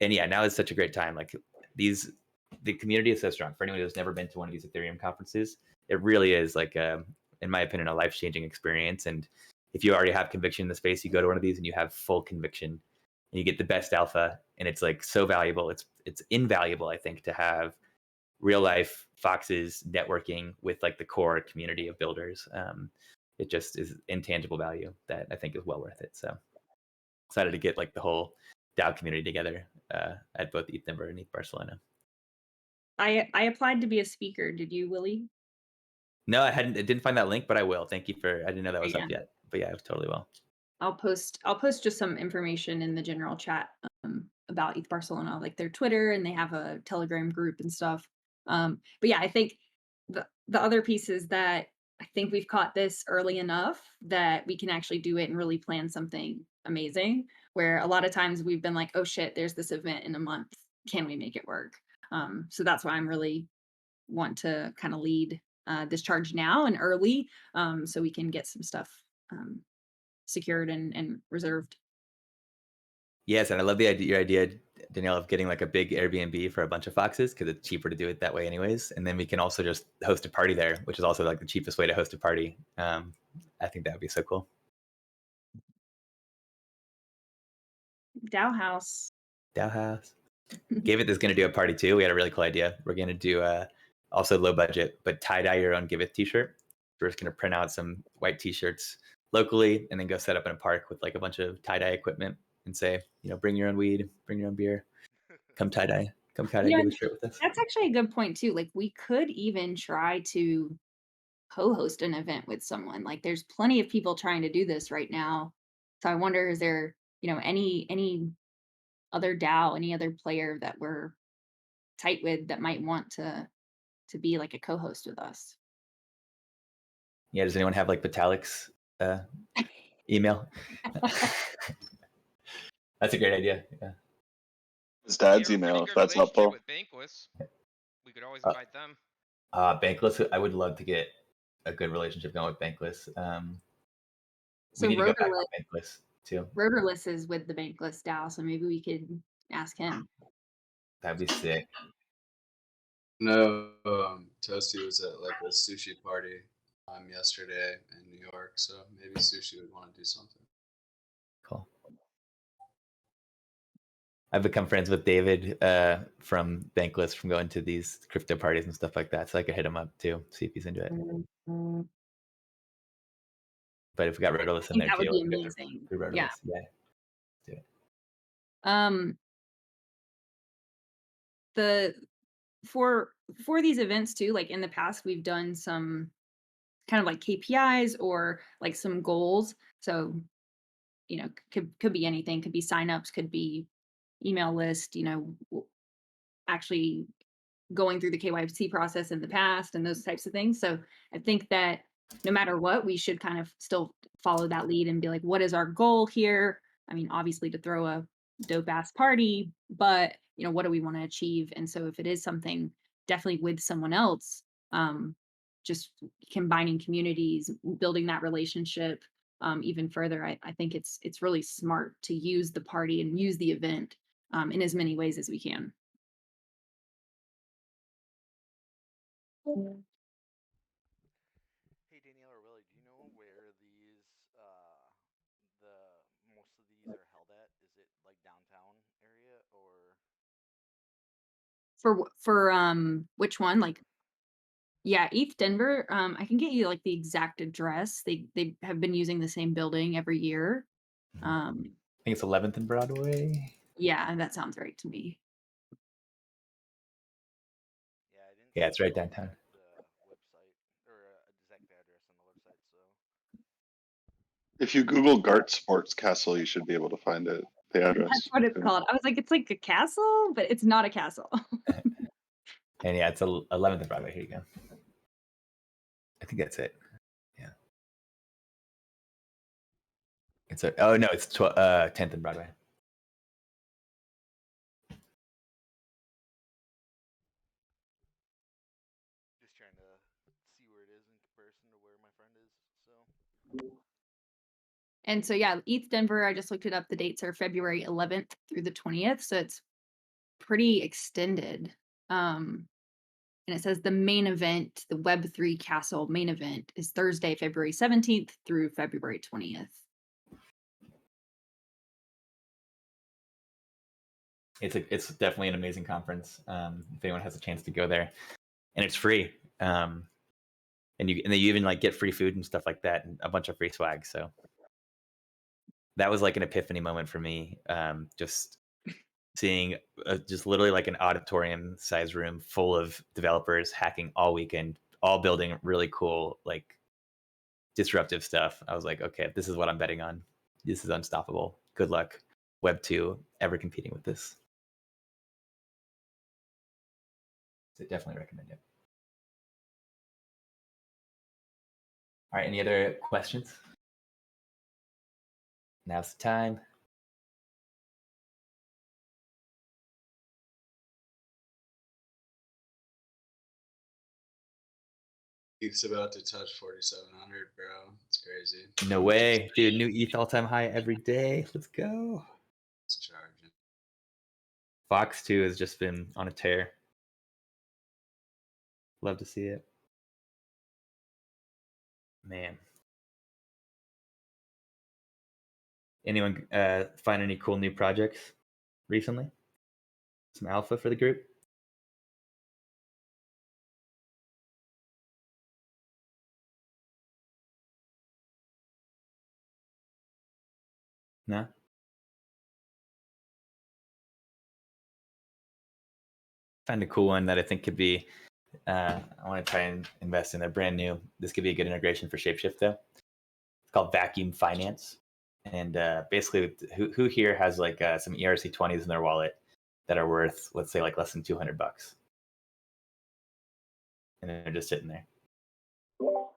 Speaker 1: and yeah, now is such a great time. Like the community is so strong. For anyone who's never been to one of these Ethereum conferences, it really is like, in my opinion, a life-changing experience. And if you already have conviction in the space, you go to one of these and you have full conviction and you get the best alpha, and it's like so valuable. It's invaluable, I think, to have real life Foxes networking with like the core community of builders. It just is intangible value that I think is well worth it. So excited to get like the whole DAO community together at both ETH Denver and ETH Barcelona.
Speaker 7: I applied to be a speaker. Did you, Willie?
Speaker 1: No, I didn't find that link, but I will. Thank you I didn't know that was
Speaker 7: Yeah.
Speaker 1: up yet, but yeah, I totally will.
Speaker 7: I'll post just some information in the general chat about ETH Barcelona, like their Twitter, and they have a Telegram group and stuff. But yeah, I think the other piece is that I think we've caught this early enough that we can actually do it and really plan something amazing, where a lot of times we've been like, oh shit, there's this event in a month. Can we make it work? So that's why I'm really want to kind of lead this charge now and early, so we can get some stuff secured and reserved.
Speaker 1: Yes, and I love your idea, Danielle, of getting like a big Airbnb for a bunch of Foxes, because it's cheaper to do it that way anyways. And then we can also just host a party there, which is also like the cheapest way to host a party. I think that would be so cool.
Speaker 7: DAO House.
Speaker 1: DAO House. Giveth is going to do a party too. We had a really cool idea. We're going to do also low budget, but tie-dye your own Giveth t-shirt. We're just going to print out some white t-shirts locally and then go set up in a park with like a bunch of tie-dye equipment and say, bring your own weed, bring your own beer, come tie-dye Giveth shirt with us.
Speaker 7: That's actually a good point too. Like we could even try to co-host an event with someone. Like there's plenty of people trying to do this right now. So I wonder, is there, any other DAO, any other player that we're tight with that might want to be like a co-host with us?
Speaker 1: Yeah, does anyone have like Vitalik's email? That's a great idea. Yeah.
Speaker 2: His dad's email, if that's helpful.
Speaker 6: With Bankless, we could always invite them.
Speaker 1: Bankless, I would love to get a good relationship going with Bankless.
Speaker 7: So
Speaker 1: we need to go back
Speaker 7: Rotorless,
Speaker 1: on Bankless too.
Speaker 7: Rotorless is with the Bankless DAO, so maybe we could ask him.
Speaker 1: That'd be sick.
Speaker 9: No, Toasty was at like a sushi party yesterday in New York, so maybe Sushi would want to do something.
Speaker 1: Cool. I've become friends with David from Bankless from going to these crypto parties and stuff like that, so I could hit him up too, see if he's into it. But if we got Rotorless in there
Speaker 7: That would
Speaker 1: too,
Speaker 7: be amazing. Yeah.
Speaker 1: Yeah. Do it.
Speaker 7: For these events too, like in the past, we've done some kind of like KPIs or like some goals. So, you know, could be anything, could be signups, could be email list, you know, actually going through the KYC process in the past and those types of things. So I think that no matter what, we should kind of still follow that lead and be like, what is our goal here? I mean, obviously to throw a dope ass party, but you know, what do we want to achieve? And so if it is something definitely with someone else, just combining communities, building that relationship even further, I think it's really smart to use the party and use the event in as many ways as we can.
Speaker 4: Hey, Danielle or Willie, do you know where these, the most of these are held at? Is it like downtown area or?
Speaker 7: For which one? Like, yeah, ETH Denver. I can get you like the exact address. They have been using the same building every year.
Speaker 1: I think it's 11th and Broadway.
Speaker 7: Yeah, that sounds right to me.
Speaker 4: Yeah, I didn't.
Speaker 1: Yeah, it's right downtown.
Speaker 4: The website or exact address on the website. So
Speaker 2: If you Google Gart Sports Castle, you should be able to find it. The address.
Speaker 7: That's what it's called. I was like, it's like a castle, but it's not a castle.
Speaker 1: And yeah, it's 11th and Broadway. Here you go. I think that's it. Yeah. It's oh no, it's 10th and Broadway.
Speaker 4: just trying to see where it is in comparison to where my friend is. So.
Speaker 7: And so yeah, ETH Denver, I just looked it up. The dates are February 11th through the 20th, so it's pretty extended. And it says the main event, the Web3 Castle main event, is Thursday, February 17th through February 20th.
Speaker 1: It's definitely an amazing conference. If anyone has a chance to go there, and it's free. And you even like get free food and stuff like that, and a bunch of free swag. So that was like an epiphany moment for me. Just seeing just literally like an auditorium size room full of developers hacking all weekend, all building really cool, like disruptive stuff. I was like, okay, this is what I'm betting on. This is unstoppable. Good luck, Web 2, ever competing with this. So definitely recommend it. All right, any other questions? Now's the time.
Speaker 9: ETH's about to touch 4,700, bro. It's crazy.
Speaker 1: No way, dude. New ETH all-time high every day. Let's go.
Speaker 9: It's charging.
Speaker 1: Fox 2 has just been on a tear. Love to see it. Man. Anyone find any cool new projects recently? Some alpha for the group? No? Find a cool one that I think could be, I want to try and invest in. They're brand new. This could be a good integration for ShapeShift though. It's called Vacuum Finance. And basically, who here has like some ERC20s in their wallet that are worth, let's say, like less than $200, and they're just sitting there.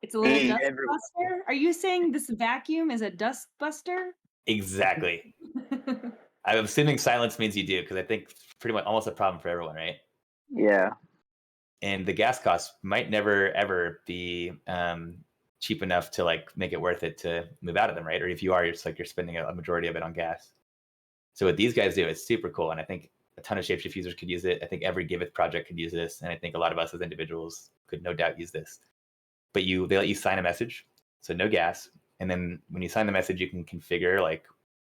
Speaker 7: It's a little dust buster. Are you saying this vacuum is a dust buster?
Speaker 1: Exactly. I'm assuming silence means you do, because I think pretty much almost a problem for everyone, right?
Speaker 5: Yeah.
Speaker 1: and the gas costs might never ever be cheap enough to like make it worth it to move out of them, right? Or if you are, it's like you're spending a majority of it on gas. So what these guys do is super cool, and I think a ton of ShapeShift users could use it. I think every Giveth project could use this, and I think a lot of us as individuals could no doubt use this. But they let you sign a message, so no gas, and then when you sign the message, you can configure like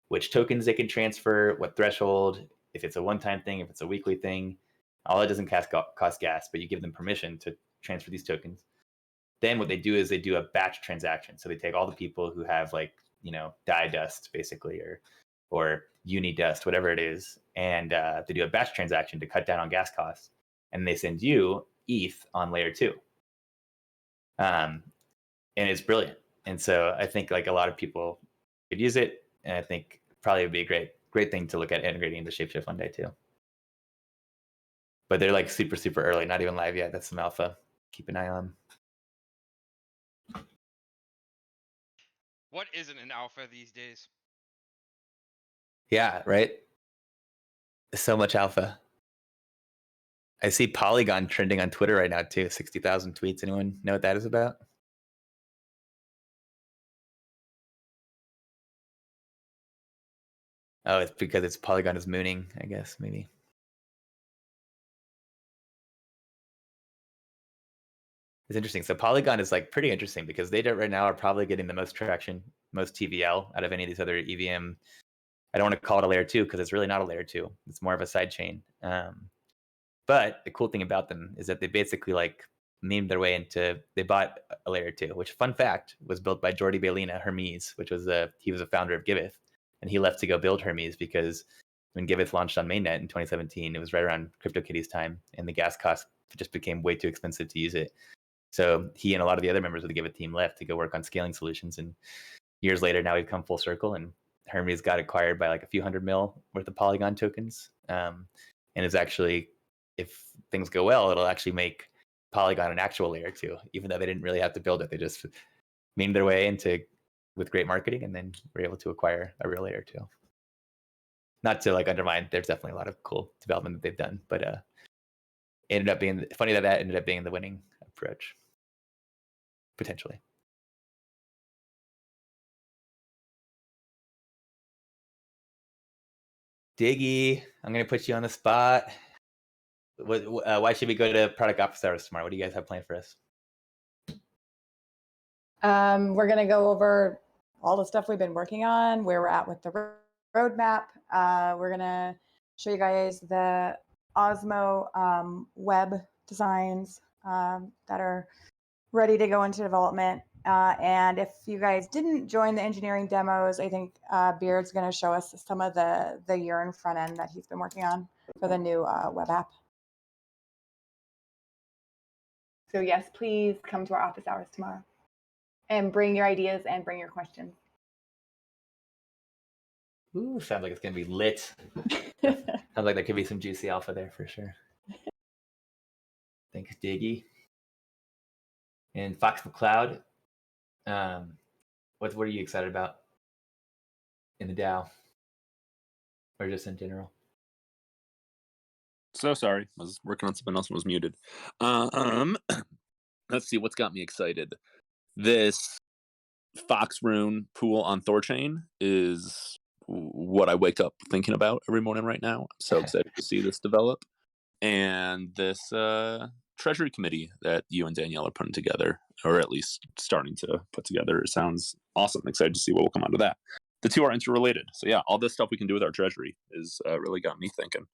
Speaker 1: which tokens they can transfer, what threshold, if it's a one-time thing, if it's a weekly thing. All it doesn't cost gas, but you give them permission to transfer these tokens. Then what they do is they do a batch transaction. So they take all the people who have like, DAI dust basically, or uni dust, whatever it is, and they do a batch transaction to cut down on gas costs, and they send you ETH on layer 2. And it's brilliant. And so I think like a lot of people could use it, and I think probably would be a great thing to look at integrating into ShapeShift one day too. But they're like super, super early, not even live yet. That's some alpha. Keep an eye on.
Speaker 6: What isn't an alpha these days?
Speaker 1: Yeah, right? So much alpha. I see Polygon trending on Twitter right now too. 60,000 tweets. Anyone know what that is about? Oh, it's because it's Polygon is mooning, I guess, maybe. It's interesting. So Polygon is like pretty interesting because they right now are probably getting the most traction, most TVL out of any of these other EVM. I don't want to call it a layer 2 because it's really not a layer 2. It's more of a side chain. But the cool thing about them is that they basically like memed their way into, they bought a layer 2, which fun fact was built by Jordi Baylina, Hermes, which was he was a founder of Giveth, and he left to go build Hermes because when Giveth launched on mainnet in 2017, it was right around CryptoKitties time, and the gas cost just became way too expensive to use it. So he and a lot of the other members of the Giveth team left to go work on scaling solutions. And years later, now we've come full circle, and Hermes got acquired by like a few $100 million worth of Polygon tokens, and is actually, if things go well, it'll actually make Polygon an actual layer 2, even though they didn't really have to build it. They just memed their way into with great marketing, and then were able to acquire a real layer 2. Not to like undermine, there's definitely a lot of cool development that they've done, but it ended up being funny that ended up being the winning approach, potentially. Diggy, I'm gonna put you on the spot. Why should we go to product office hours tomorrow? What do you guys have planned for us?
Speaker 8: We're going to go over all the stuff we've been working on, where we're at with the roadmap. We're going to show you guys the Osmo web designs that are ready to go into development. And if you guys didn't join the engineering demos, I think Beard's going to show us some of the Yearn front end that he's been working on for the new web app. So yes, please come to our office hours tomorrow and bring your ideas and bring your questions.
Speaker 1: Ooh, sounds like it's going to be lit. Sounds like there could be some juicy alpha there for sure. Thanks, Diggy. And Fox McCloud, what are you excited about in the DAO? Or just in general?
Speaker 14: So sorry, I was working on something else and was muted. Let's see what's got me excited. This Fox Rune pool on Thorchain is what I wake up thinking about every morning right now. I'm so excited to see this develop. And this treasury committee that you and Danielle are putting together, or at least starting to put together, it sounds awesome. I'm excited to see what will come out of that. The two are interrelated. So yeah, all this stuff we can do with our treasury is really got me thinking.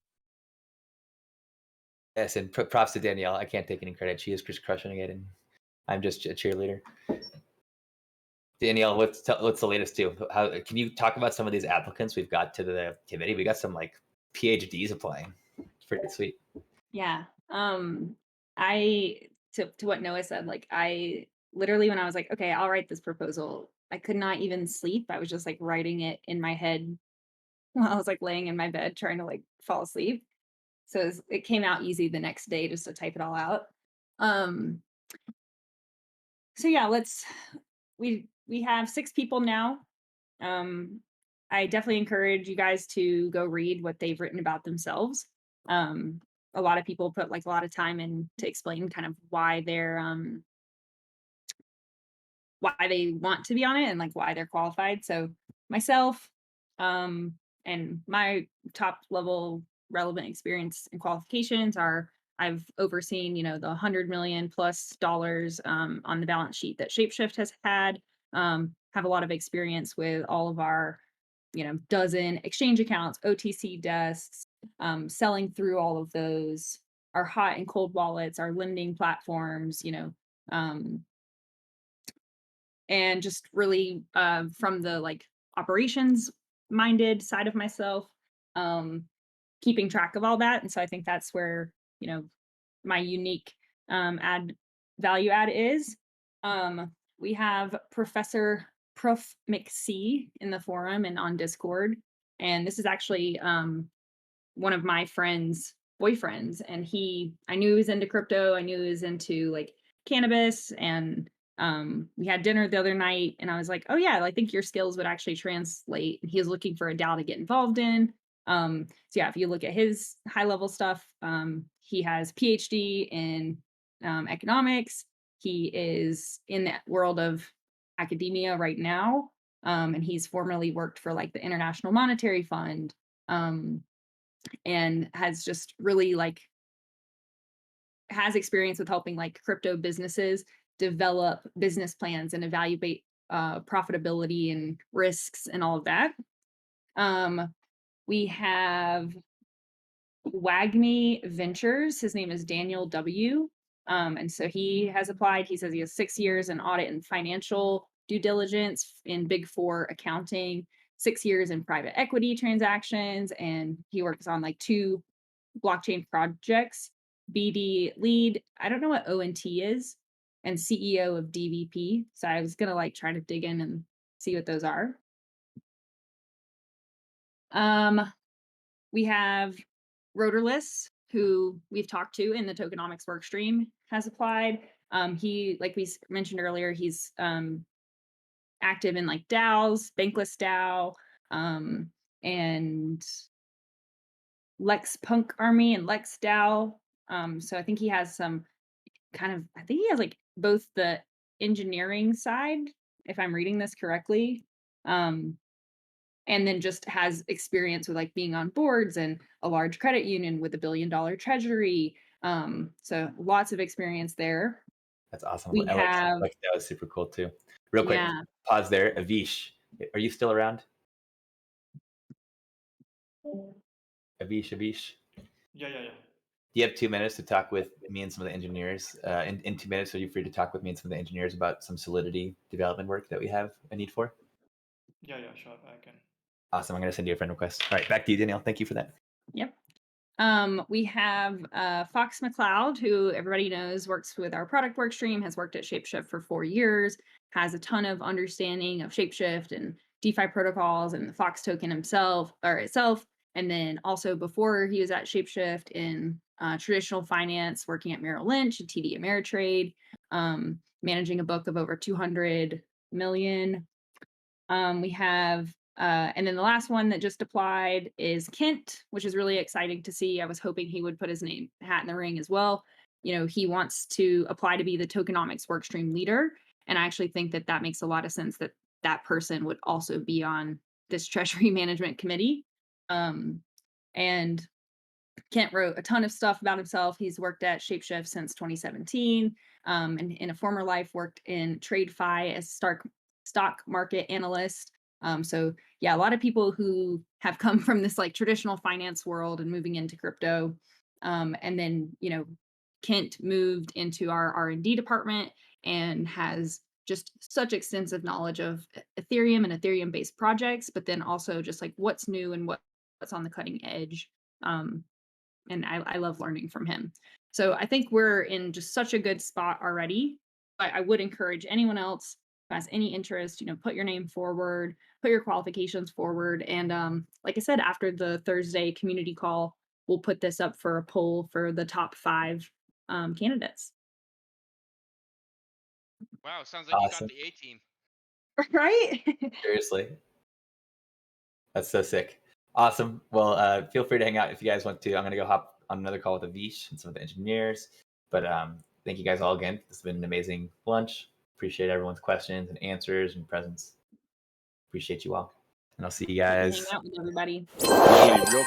Speaker 1: Yes, and props to Danielle. I can't take any credit. She is just crushing it, and I'm just a cheerleader. Danielle, what's the latest too? How can you talk about some of these applicants we've got to the committee? We got some like PhDs applying. It's pretty sweet.
Speaker 7: Yeah. I to what Noah said, like I literally when I was like, okay, I'll write this proposal, I could not even sleep. I was just like writing it in my head while I was like laying in my bed trying to like fall asleep. So it came out easy the next day just to type it all out. So yeah, we have 6 people now. I definitely encourage you guys to go read what they've written about themselves. a lot of people put like a lot of time in to explain kind of why they want to be on it and like why they're qualified. So myself, and my top level relevant experience and qualifications are I've overseen, the $100 million plus on the balance sheet that ShapeShift has had. Have a lot of experience with all of our, dozen exchange accounts, OTC desks, selling through all of those, our hot and cold wallets, our lending platforms, and just really from the like operations minded side of myself, keeping track of all that. And so I think that's where, my unique value add is. We have Prof McC in the forum and on Discord. And this is actually one of my friend's boyfriends. And I knew he was into crypto. I knew he was into like cannabis, and we had dinner the other night, and I was like, oh yeah, I think your skills would actually translate. And he was looking for a DAO to get involved in. So yeah, if you look at his high level stuff, he has PhD in economics. He is in the world of academia right now. And he's formerly worked for like the International Monetary Fund, and has just really like has experience with helping like crypto businesses develop business plans and evaluate profitability and risks and all of that. We have Wagme Ventures. His name is Daniel W. And so he has applied. He says he has 6 years in audit and financial due diligence in Big Four accounting, 6 years in private equity transactions, and he works on like 2 blockchain projects. BD lead, I don't know what ONT is, and CEO of DVP. So I was gonna like try to dig in and see what those are. We have Rotorless, who we've talked to in the tokenomics workstream, has applied. He, like we mentioned earlier, he's active in like DAOs, Bankless DAO, and Lex Punk Army and Lex DAO. So I think he has some I think he has like both the engineering side, if I'm reading this correctly, and then just has experience with like being on boards and a large credit union with $1 billion treasury. So lots of experience there.
Speaker 1: That's awesome.
Speaker 7: We have,
Speaker 1: that was super cool too. Real quick,
Speaker 7: yeah.
Speaker 1: pause there. Avish, are you still around? Avish.
Speaker 12: Yeah.
Speaker 1: Do you have 2 minutes to talk with me and some of the engineers? In 2 minutes, are you free to talk with me and some of the engineers about some Solidity development work that we have a need for?
Speaker 12: Yeah, sure, I can.
Speaker 1: Awesome. I'm going to send you a friend request. All right, back to you, Danielle. Thank you for that.
Speaker 7: Yep. We have Fox McLeod, who everybody knows works with our product work stream, has worked at ShapeShift for 4 years, has a ton of understanding of ShapeShift and DeFi protocols and the Fox token itself. And then also before he was at ShapeShift in traditional finance, working at Merrill Lynch and TD Ameritrade, managing a book of over 200 million. We have and then the last one that just applied is Kent, which is really exciting to see. I was hoping he would put his hat in the ring as well. He wants to apply to be the tokenomics workstream leader. And I actually think that makes a lot of sense that that person would also be on this treasury management committee. And Kent wrote a ton of stuff about himself. He's worked at ShapeShift since 2017. And in a former life worked in TradeFi as stock market analyst. So yeah, a lot of people who have come from this like traditional finance world and moving into crypto. And then, Kent moved into our R&D department and has just such extensive knowledge of Ethereum and Ethereum based projects, but then also just like what's new and what's on the cutting edge. And I love learning from him. So I think we're in just such a good spot already. But I would encourage anyone else who has any interest, put your name forward, put your qualifications forward. And like I said, after the Thursday community call, we'll put this up for a poll for the top 5 candidates.
Speaker 6: Wow, sounds like
Speaker 1: Awesome.
Speaker 6: you got the A team.
Speaker 7: Right?
Speaker 1: Seriously. That's so sick. Awesome. Well, feel free to hang out if you guys want to. I'm going to go hop on another call with Avish and some of the engineers. But thank you guys all again. This has been an amazing lunch. Appreciate everyone's questions and answers and presence. Appreciate you all. And I'll see you
Speaker 7: Hang
Speaker 1: guys.
Speaker 7: out with everybody.
Speaker 14: Real